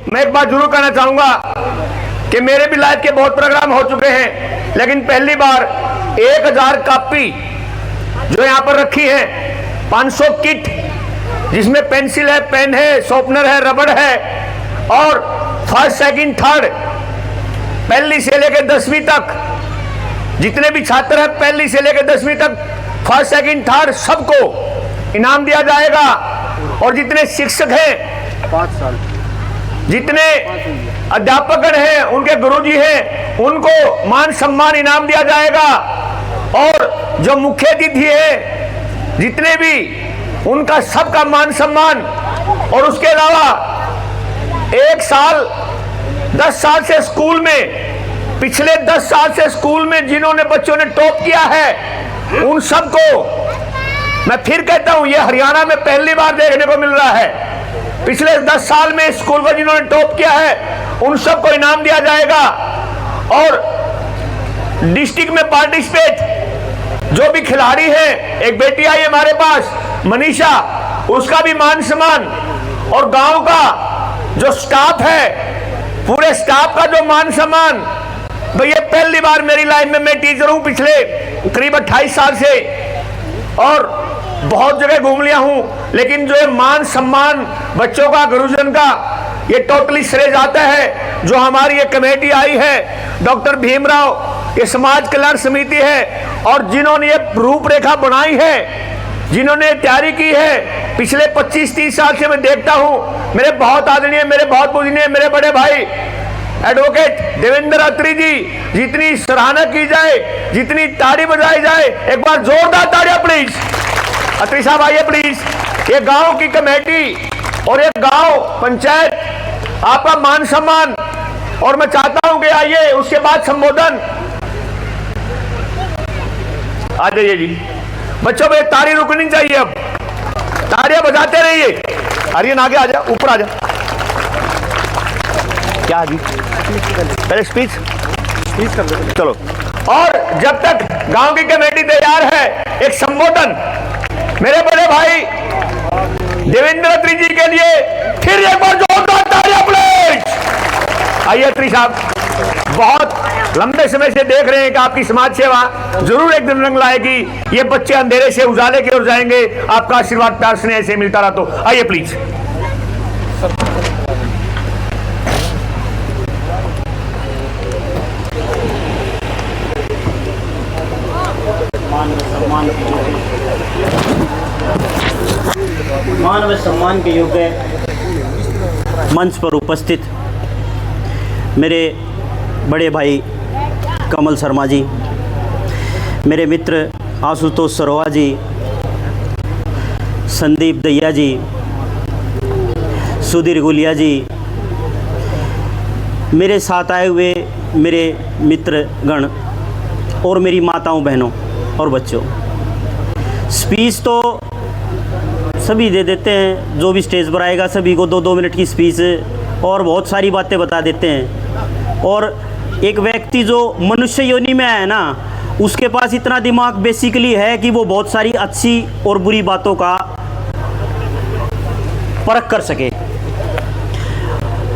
मैं एक बात जरूर कहना चाहूंगा कि मेरे भी लाइफ के बहुत प्रोग्राम हो चुके हैं, लेकिन पहली बार 1000 कॉपी जो यहां पर रखी है, 500 किट जिसमें पेंसिल है, पेन है, शॉर्पनर है, रबड़ है, और फर्स्ट सेकंड थर्ड पहली से लेकर 10वीं तक जितने भी छात्र हैं, पहली से लेकर 10वीं तक फर्स्ट सेकंड थर्ड सबको इनाम दिया जाएगा। और जितने शिक्षक हैं 5 साल, जितने अध्यापक हैं, उनके गुरुजी हैं, उनको मान सम्मान इनाम दिया जाएगा। और जो मुख्य अतिथि है जितने भी, उनका सबका मान सम्मान। और उसके अलावा 1 साल 10 साल से स्कूल में, पिछले 10 साल से स्कूल में जिन्होंने बच्चों ने टॉप किया है, उन सबको मैं फिर कहता हूं, यह हरियाणा में पहली बार देखने को मिल रहा है। पिछले 10 साल में स्कूल को जिन्होंने टॉप किया है, उन सबको इनाम दिया जाएगा। और डिस्ट्रिक्ट में पार्टिसिपेट जो भी खिलाड़ी हैं, एक बेटी आई हमारे पास मनीषा, उसका भी मान सम्मान। और गांव का जो स्टाफ है, पूरे स्टाफ का जो मान सम्मान। भैया पहली बार मेरी लाइफ में, मैं टीचर हूं पिछले करीब 28 साल से और बहुत जगह घूम लिया हूं, लेकिन जो ये मान सम्मान बच्चों का, गुरुजन का, ये टोटली श्रेय जाता है जो हमारी ये कमेटी आई है, डॉक्टर भीमराव, ये समाज कल्याण समिति है, और जिन्होंने ये रूपरेखा बनाई है, जिन्होंने तैयारी की है। पिछले 25-30 साल से मैं देखता हूं, मेरे बहुत आदरणीय, मेरे बहुत पूजनीय, मेरे बड़े भाई एडवोकेट देवेंद्र अत्री जी, जितनी सराहना की जाए, जितनी ताड़ी बजाई जाए, एक बार जोरदार ताड़ियां प्लीज। अत्री साहब आइए प्लीज। ये गांव की कमेटी और ये गांव पंचायत, आपका मान सम्मान, और मैं चाहता हूं कि आइए, उसके बाद संबोधन। आ जाइए जी बच्चों, में ताड़ी रुकनी चाहिए, अब ताड़ियां बजाते रहिए। आर्यन आगे आ जा, ऊपर आ जा। क्या जी, पहले स्पीच कर दो, चलो। और जब तक गांव की कमेटी तैयार है, एक संबोधन मेरे बड़े भाई देवेंद्र अत्री जी के लिए फिर एक बार जोरदार तालियां प्लीज। आइए अत्री साहब, बहुत लंबे समय से देख रहे हैं कि आपकी समाज सेवा जरूर एक दिन रंग लाएगी। ये बच्चे अंधेरे से उजाले की ओर जाएंगे, आपका आशीर्वाद प्यार स्नेह से मिलता रहा। तो आइए प्लीज। मान व सम्मान के योग्य मंच पर उपस्थित मेरे बड़े भाई कमल शर्मा जी, मेरे मित्र आशुतोष सरोवा जी, संदीप दहिया जी, सुधीर गुलिया जी, मेरे साथ आए हुए मेरे मित्रगण और मेरी माताओं, बहनों और बच्चों। स्पीच तो सभी दे देते हैं, जो भी स्टेज पर आएगा सभी को 2-2 मिनट की स्पीच और बहुत सारी बातें बता देते हैं। और एक व्यक्ति जो मनुष्य योनि में है ना, उसके पास इतना दिमाग बेसिकली है कि वो बहुत सारी अच्छी और बुरी बातों का परख कर सके।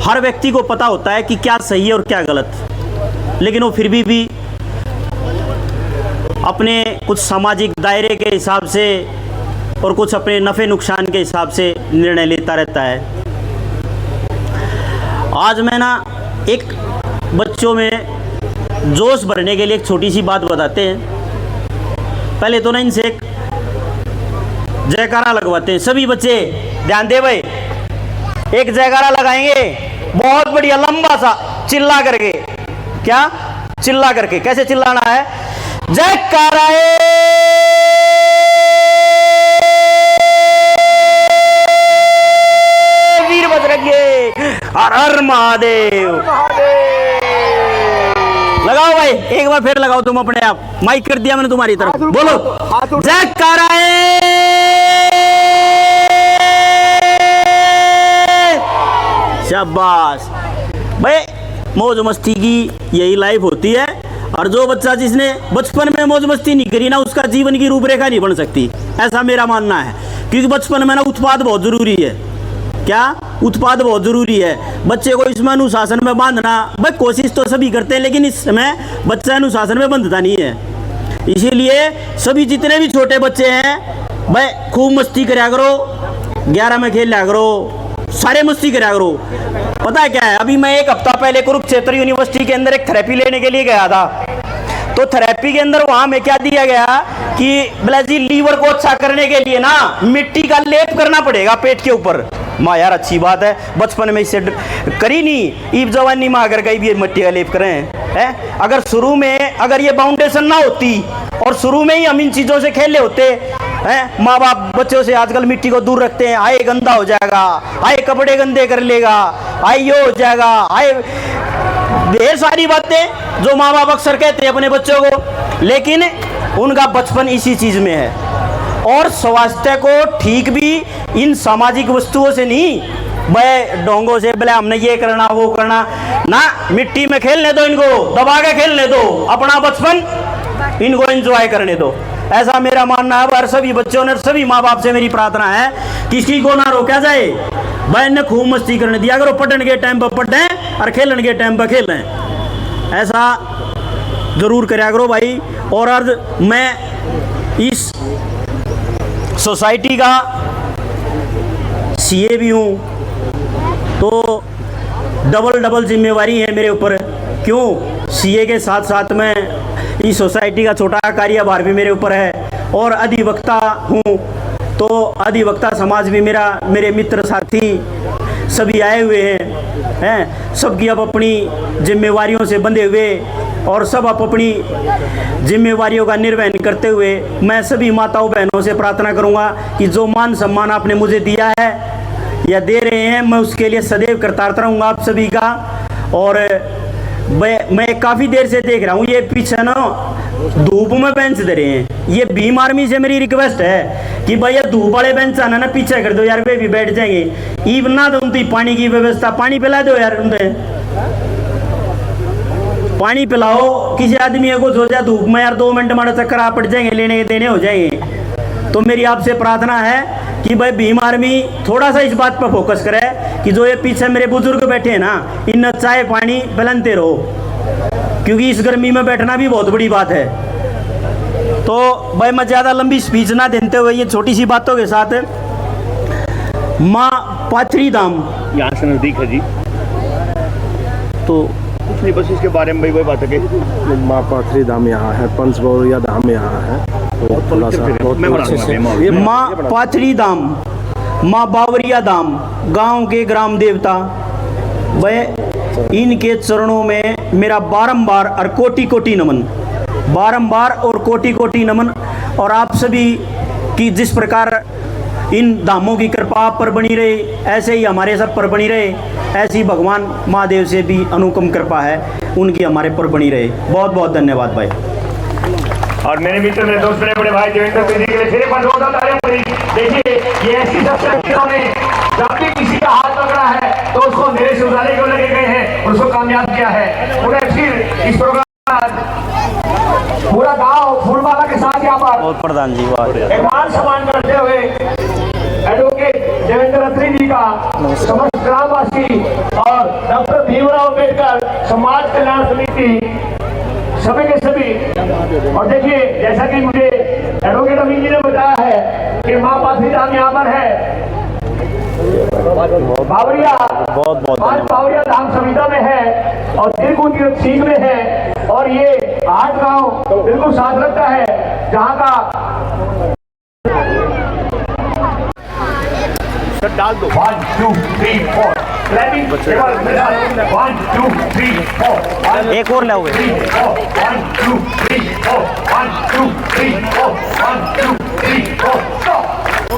हर व्यक्ति को पता होता है कि क्या सही है और क्या गलत, लेकिन वो फिर भी अपने कुछ सामाजिक दायरे के हिसाब से और कुछ अपने नफ़े नुकसान के हिसाब से निर्णय लेता रहता है। आज मैं ना एक बच्चों में जोश भरने के लिए एक छोटी सी बात बताते हैं। पहले तो ना इनसे एक जयकारा लगवाते हैं। सभी बच्चे ध्यान दे भाई, एक जयकारा लगाएंगे बहुत बढ़िया लंबा सा, चिल्ला करके। क्या चिल्ला करके? कैसे चिल्लाना है? जयकारा वीर बजरंगी, हर हर महादेव। लगाओ भाई, एक बार फिर लगाओ तुम अपने आप। माइक कर दिया मैंने तुम्हारी तरफ, बोलो जयकारा। शाबाश भाई। मौज मस्ती की यही लाइफ होती है, और जो बच्चा जिसने बचपन में मौज मस्ती नहीं करी ना, उसका जीवन की रूपरेखा नहीं बन सकती, ऐसा मेरा मानना है। क्योंकि बचपन में ना उत्पाद बहुत जरूरी है। क्या उत्पाद बहुत जरूरी है। बच्चे को इसमें अनुशासन में बांधना, भाई कोशिश तो सभी करते हैं, लेकिन इस समय बच्चा अनुशासन में बंधता नहीं है। इसीलिए सभी जितने भी छोटे बच्चे हैं भाई खूब मस्ती करा करो, 11 में खेल लिया करो, सारे मस्ती करा करो। पता है क्या है, अभी मैं 1 हफ्ता पहले कुरुक्षेत्र यूनिवर्सिटी के अंदर एक थेरेपी लेने के लिए गया था। तो थेरेपी के अंदर वहां में क्या दिया गया कि बोला जी लीवर को अच्छा करने के लिए ना मिट्टी का लेप करना पड़ेगा पेट के ऊपर। माँ यार अच्छी बात है, बचपन में इससे करी नहीं, ईब जवानी में अगर कहीं भी मिट्टी का लेप करें है। अगर शुरू में अगर ये बाउंडेशन ना होती और शुरू में ही हम इन चीज़ों से खेले होते हैं, माँ बाप बच्चों से आजकल मिट्टी को दूर रखते हैं, आए गंदा हो जाएगा, आए कपड़े गंदे कर लेगा, आए ये हो जाएगा, आए ढेर सारी बातें जो माँ बाप अक्सर कहते हैं अपने बच्चों को, लेकिन उनका बचपन इसी चीज़ में है। और स्वास्थ्य को ठीक भी इन सामाजिक वस्तुओं से नहीं, भाई डोंगों से बोले हमने ये करना वो करना ना, मिट्टी में खेलने दो, इनको दबा के खेलने दो, अपना बचपन इनको एंजॉय करने दो। ऐसा मेरा मानना है। और सभी बच्चों ने, सभी माँ बाप से मेरी प्रार्थना है किसी को ना रोका जाए, भाई ने खूब मस्ती करने दिया करो, पढ़ने के टाइम पर पढ़ें और खेलने के टाइम पर खेलें, ऐसा जरूर करा करो भाई। और आज मैं इस सोसाइटी का सीए भी हूँ, तो डबल जिम्मेवारी है मेरे ऊपर। क्यों, सीए के साथ साथ में इस सोसाइटी का छोटा कार्यभार भी मेरे ऊपर है, और अधिवक्ता हूँ। तो अधिवक्ता समाज भी मेरे मित्र साथी सभी आए हुए हैं, सबकी अब अपनी जिम्मेवारियों से बंधे हुए और सब अपनी जिम्मेवारियों का निर्वहन करते हुए मैं सभी माताओं बहनों से प्रार्थना करूंगा कि जो मान सम्मान आपने मुझे दिया है या दे रहे हैं, मैं उसके लिए सदैव कृतज्ञ रहूँगा आप सभी का। और मैं काफ़ी देर से देख रहा हूँ, ये पीछे ना धूप में बेंच दे रहे हैं। ये भीम आर्मी से मेरी रिक्वेस्ट है कि भैया धूप वाले बेंच आना ना पीछे कर दो यार, वे भी बैठ जाएंगे। ईब ना तो उनकी पानी की व्यवस्था, पानी पिला दो यार, उनसे पानी पिलाओ किसी आदमी को, जो जाए धूप में यार 2 मिनट मारे चक्कर आप पड़ जाएंगे, लेने देने हो जाएंगे। तो मेरी आपसे प्रार्थना है कि भाई भीम आर्मी थोड़ा सा इस बात पर फोकस करे कि जो ये पीछे मेरे बुजुर्ग बैठे हैं ना, इन चाय पानी पिलाते रहो, क्योंकि इस गर्मी में बैठना भी बहुत बड़ी बात है। तो भाई मैं ज़्यादा लंबी स्पीच ना देते हुए ये छोटी सी बातों के साथ, माँ पाथरी धाम यहाँ से नज़दीक है जी, तो कुछ नहीं, बस इसके बारे में वही बात है कि माँ पाथरी धाम यहाँ है, पंचगौरिया धाम यहाँ है। तो थोड़ा सा माँ पाथरी धाम, माँ बावरिया धाम, गांव के ग्राम देवता, वह इनके चरणों में मेरा बारंबार और कोटि कोटि नमन, बारंबार और कोटि कोटि नमन। और आप सभी की जिस प्रकार इन धामों की कृपा आप पर बनी रहे, ऐसे ही हमारे सब पर बनी रहे, ऐसी भगवान महादेव से भी अनुपम कृपा है, उनकी हमारे पर बनी रहे। बहुत बहुत धन्यवाद भाई। और मेरे मित्र मेरे दोस्त मेरे बड़े भाई देवेंद्र सिंह जी के लिए फिर एक बार जोरदार तालियां। देखिए ये ऐसी शख्सियतों ने जब भी किसी का हाथ पकड़ा है तो उसको मेरे से उजाले क्यों लगे गए हैं, उसको कामयाब किया है। उन्हें फिर इस प्रोग्राम पूरा गांव फूलमाला के साथ यहाँ पर बहुत प्रधान जी एक मान सम्मान करते हुए एडवोकेट देवेंद्र अत्री जी का समस्त ग्रामवासी और डॉक्टर भीमराव अम्बेडकर समाज कल्याण समिति सभी के सभी। और देखिए जैसा कि मुझे एडवोकेट अमीन जी ने बताया है कि माँ पाथरी धाम यहाँ पर है, बावरिया बावरिया धाम संहिता में है और तिरकुट सीख में है, और ये 8 गांव बिल्कुल साथ लगता है जहाँ का डाल दो 1 2 3 4 1 2 3 4 एक और लाओगे 1 2 3 4 1 2 3 4 1 2 3 4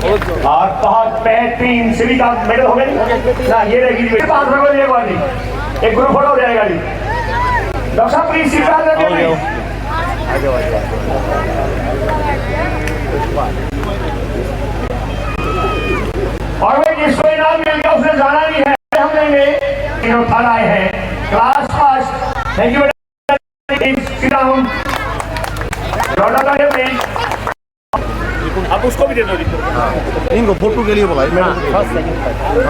और बहुत बेहतरीन सभी का मेडल हो गए ना, ये रहेगी पास रखो, ये वाली एक ग्रुप फोटो हो जाएगा जी। डॉक्टर साहब प्लीज स्वीकार करके और वे जिसको इनाम मिल गया उसने जाना नहीं है, हम देंगे इन फल आए हैं क्लास फर्स्ट। थैंक यू आप उसको भी दे दो जी। इनको फोटो के लिए बुलाए मैडम।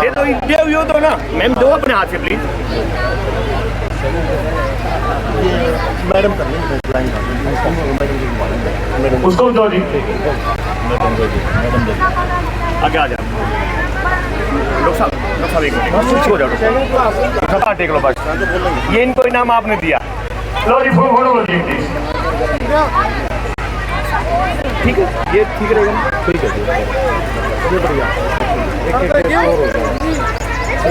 दे दो ये दो ना मैम, दो अपने हाथ से प्लीज। मैडम कर उसको भी दो जी। आगे आ जाओ डॉक्टर साहब एक मिनट हो जाओ डॉक्टर साहब, टेक लो बस। ये इनको इनाम आपने दिया, लो जी फोटो लो जी प्लीज। ठीक है, ये ठीक रहेगा ना? ठीक है, ये बढ़िया।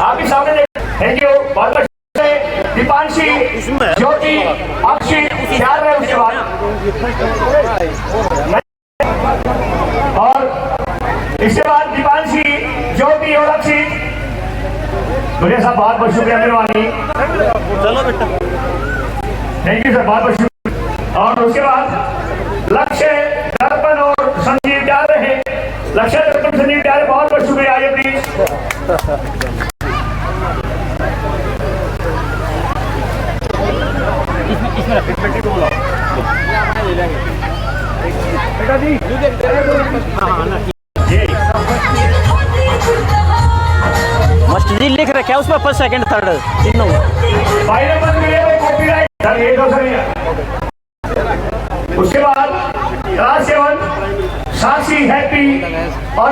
आप ही सामने देख। थैंक यू बहुत बहुत। दीपांशी, ज्योति, अक्षी, याद रहे उसके बाद। और इसके बाद दीपांशी, ज्योति और अक्षी। मुझे साहब बहुत बहुत शुक्रिया मेहरबानी। चलो बेटा। थैंक यू सर, बहुत बहुत शुक्रिया। और उसके बाद लक्ष्य, दर्पण और संजीव जा रहे हैं। लक्ष्य, दर्पण, संजीव जा रहे, बहुत बहुत शुक्रिया। आइए प्लीज। मस्ट जी लिख रखे उसमें फर्स्ट सेकंड थर्ड तीनों। भाई नंबर मिले कॉपीराइट सर, ये दो सर। उसके बाद क्लास 7 साक्षी, हैप्पी और